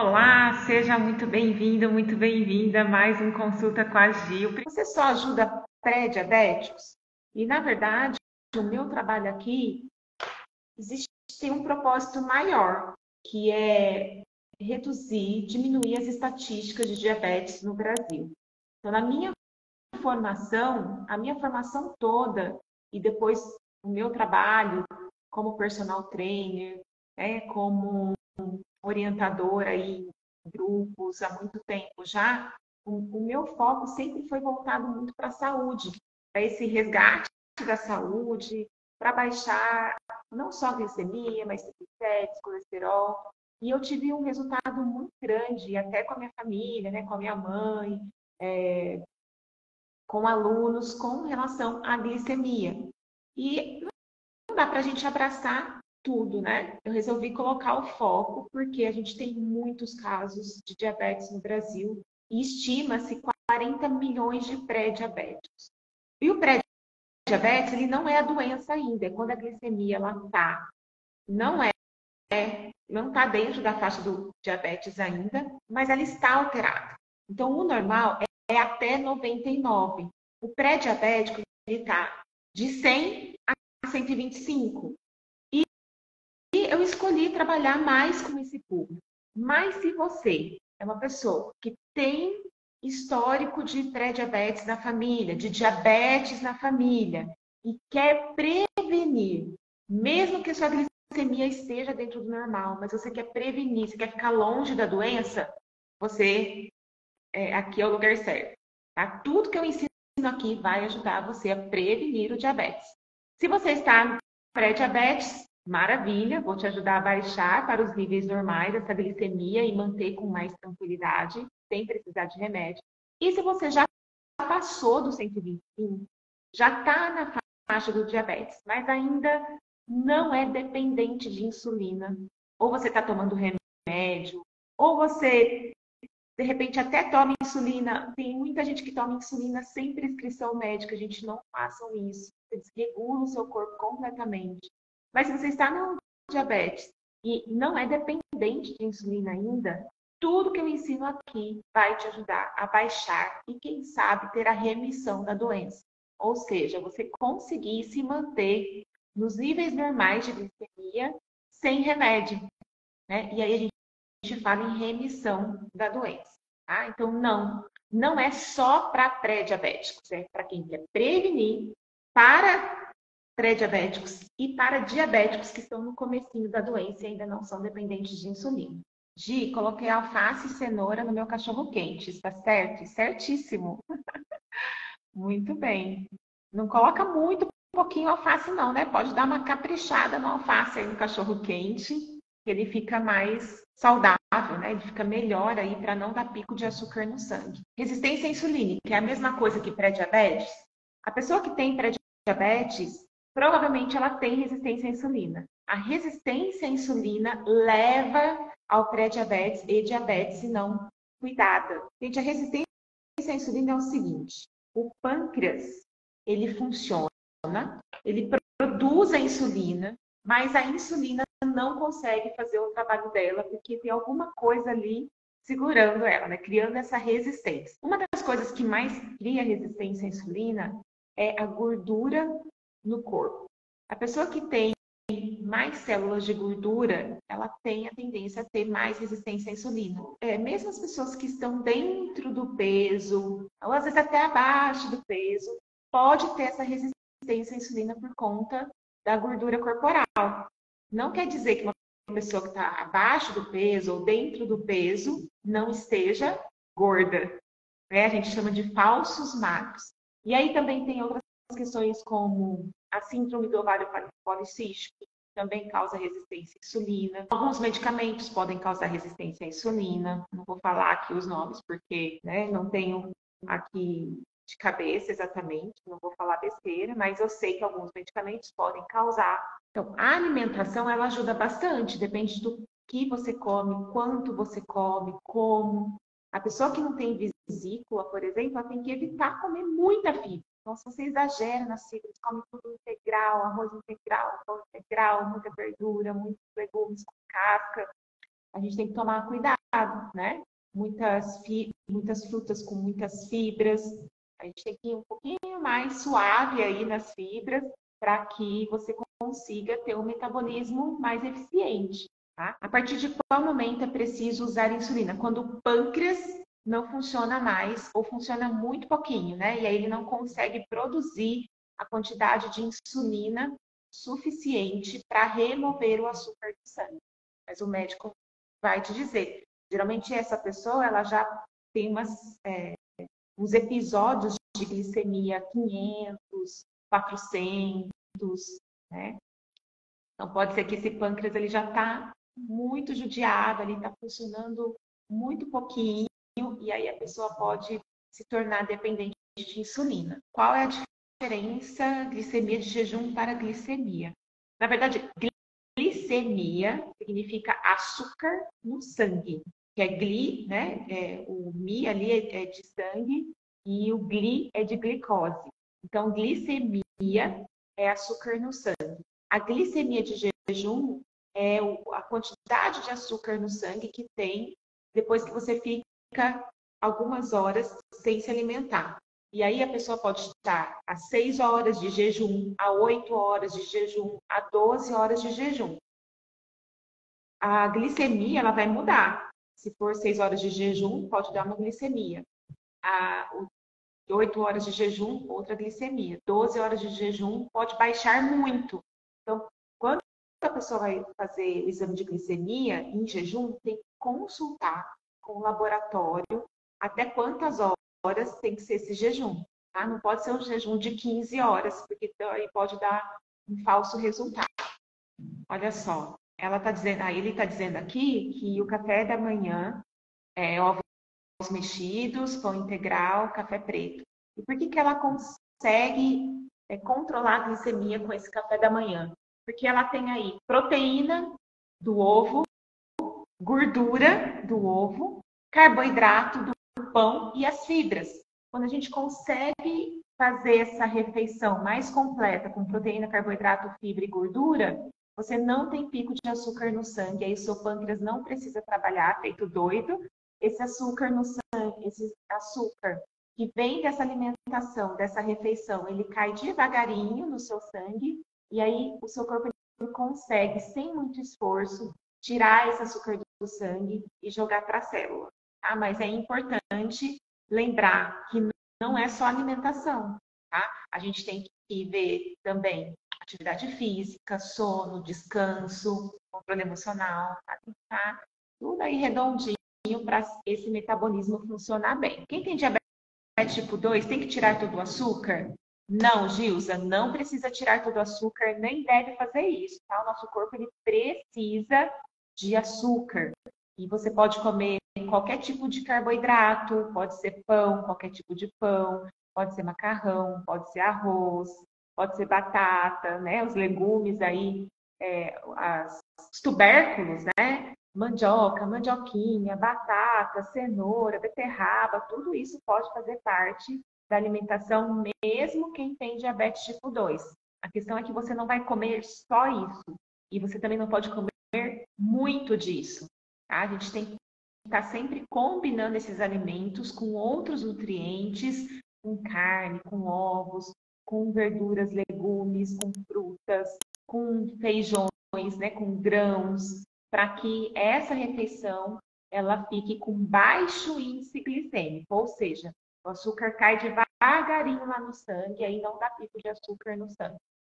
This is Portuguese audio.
Olá, seja muito bem-vindo, muito bem-vinda a mais um Consulta com a Gil. Você só ajuda pré-diabéticos? E, na verdade, o meu trabalho aqui existe tem um propósito maior, que é reduzir, diminuir as estatísticas de diabetes no Brasil. Então, na minha formação, a minha formação toda, e depois o meu trabalho como personal trainer, como orientadora em grupos há muito tempo já, o meu foco sempre foi voltado muito para a saúde, para esse resgate da saúde, para baixar não só a glicemia, mas triglicéridos, colesterol. E eu tive um resultado muito grande, até com a minha família, né, com a minha mãe, com alunos, com relação à glicemia. E não dá para a gente abraçar tudo, né? Eu resolvi colocar o foco porque a gente tem muitos casos de diabetes no Brasil e estima-se 40 milhões de pré-diabéticos. E o pré-diabetes, ele não é a doença ainda, é quando a glicemia ela tá, não é, não está dentro da faixa do diabetes ainda, mas ela está alterada. Então, o normal é até 99. O pré-diabético, ele está de 100 a 125. E eu escolhi trabalhar mais com esse público. Mas se você é uma pessoa que tem histórico de pré-diabetes na família, de diabetes na família, e quer prevenir, mesmo que a sua glicemia esteja dentro do normal, mas você quer prevenir, você quer ficar longe da doença, você aqui é o lugar certo. Tá? Tudo que eu ensino aqui vai ajudar você a prevenir o diabetes. Se você está pré-diabetes, maravilha, vou te ajudar a baixar para os níveis normais essa glicemia e manter com mais tranquilidade, sem precisar de remédio. E se você já passou do 125, já está na faixa do diabetes, mas ainda não é dependente de insulina, ou você está tomando remédio, ou você de repente até toma insulina. Tem muita gente que toma insulina sem prescrição médica. Gente, não façam isso. Você desregula o seu corpo completamente. Mas se você está no diabetes e não é dependente de insulina ainda, tudo que eu ensino aqui vai te ajudar a baixar e, quem sabe, ter a remissão da doença. Ou seja, você conseguir se manter nos níveis normais de glicemia sem remédio, né? E aí a gente fala em remissão da doença. Tá? Então, não é só para pré-diabéticos, é para quem quer prevenir, para pré-diabéticos e para diabéticos que estão no comecinho da doença e ainda não são dependentes de insulina. Gi, coloquei alface e cenoura no meu cachorro quente, está certo? Certíssimo. Muito bem. Não coloca muito pouquinho alface não, né? Pode dar uma caprichada no alface aí no cachorro quente, que ele fica mais saudável, né? Ele fica melhor aí para não dar pico de açúcar no sangue. Resistência insulínica, que é a mesma coisa que pré-diabetes. A pessoa que tem pré-diabetes, provavelmente ela tem resistência à insulina. A resistência à insulina leva ao pré-diabetes e diabetes se não cuidada. Gente, a resistência à insulina é o seguinte: o pâncreas, ele funciona, ele produz a insulina, mas a insulina não consegue fazer o trabalho dela porque tem alguma coisa ali segurando ela, né? Criando essa resistência. Uma das coisas que mais cria resistência à insulina é a gordura no corpo. A pessoa que tem mais células de gordura, ela tem a tendência a ter mais resistência à insulina. Mesmo as pessoas que estão dentro do peso, ou às vezes até abaixo do peso, pode ter essa resistência à insulina por conta da gordura corporal. Não quer dizer que uma pessoa que está abaixo do peso ou dentro do peso não esteja gorda, né? A gente chama de falsos magros. E aí também tem outras questões como a síndrome do ovário policístico, que também causa resistência à insulina. Alguns medicamentos podem causar resistência à insulina. Não vou falar aqui os nomes porque, né, não tenho aqui de cabeça exatamente, não vou falar besteira, mas eu sei que alguns medicamentos podem causar. Então, a alimentação ela ajuda bastante, depende do que você come, quanto você come, como. A pessoa que não tem vesícula, por exemplo, ela tem que evitar comer muita fibra. Então, se você exagera nas fibras, come tudo integral, arroz integral, pão integral, muita verdura, muitos legumes com casca, a gente tem que tomar cuidado, né? Muitas frutas com muitas fibras. A gente tem que ir um pouquinho mais suave aí nas fibras para que você consiga ter um metabolismo mais eficiente, tá? A partir de qual momento é preciso usar insulina? Quando o pâncreas não funciona mais ou funciona muito pouquinho, né? E aí ele não consegue produzir a quantidade de insulina suficiente para remover o açúcar do sangue. Mas o médico vai te dizer. Geralmente essa pessoa ela já tem uns episódios de glicemia 500, 400, né? Então pode ser que esse pâncreas ele já está muito judiado, ele está funcionando muito pouquinho e aí a pessoa pode se tornar dependente de insulina. Qual é a diferença glicemia de jejum para glicemia? Na verdade, glicemia significa açúcar no sangue, que é gli, né? O mi ali é de sangue e o gli é de glicose. Então, glicemia é açúcar no sangue. A glicemia de jejum é a quantidade de açúcar no sangue que tem depois que você fica algumas horas sem se alimentar. E aí a pessoa pode estar a 6 horas de jejum, a 8 horas de jejum, a 12 horas de jejum. A glicemia ela vai mudar. Se for 6 horas de jejum, pode dar uma glicemia. 8 horas de jejum, outra glicemia. 12 horas de jejum pode baixar muito. Então, quando a pessoa vai fazer o exame de glicemia em jejum, tem que consultar com o laboratório até quantas horas tem que ser esse jejum. Tá? Não pode ser um jejum de 15 horas, porque aí pode dar um falso resultado. Olha só, ele está dizendo aqui que o café da manhã é ovos mexidos, pão integral, café preto. E por que ela consegue controlar a glicemia com esse café da manhã? Porque ela tem aí proteína do ovo, gordura do ovo, carboidrato do pão e as fibras. Quando a gente consegue fazer essa refeição mais completa com proteína, carboidrato, fibra e gordura, você não tem pico de açúcar no sangue, aí o seu pâncreas não precisa trabalhar feito doido. Esse açúcar no sangue, esse açúcar que vem dessa alimentação, dessa refeição, ele cai devagarinho no seu sangue e aí o seu corpo consegue, sem muito esforço, tirar esse açúcar do sangue e jogar para a célula. Tá? Mas é importante lembrar que não é só alimentação. Tá? A gente tem que ver também atividade física, sono, descanso, controle emocional, tá? Tudo aí redondinho para esse metabolismo funcionar bem. Quem tem diabetes tipo 2 tem que tirar todo o açúcar? Não, Gilza, não precisa tirar todo o açúcar, nem deve fazer isso, tá? O nosso corpo ele precisa de açúcar. E você pode comer qualquer tipo de carboidrato, pode ser pão, qualquer tipo de pão, pode ser macarrão, pode ser arroz, pode ser batata, né? Os legumes aí, os tubérculos, né? Mandioca, mandioquinha, batata, cenoura, beterraba, tudo isso pode fazer parte da alimentação, mesmo quem tem diabetes tipo 2. A questão é que você não vai comer só isso. E você também não pode comer muito disso. Tá? A gente tem que estar sempre combinando esses alimentos com outros nutrientes, com carne, com ovos, com verduras, legumes, com frutas, com feijões, né, com grãos, para que essa refeição ela fique com baixo índice glicêmico, ou seja, o açúcar cai devagarinho lá no sangue, aí não dá pico de açúcar no sangue.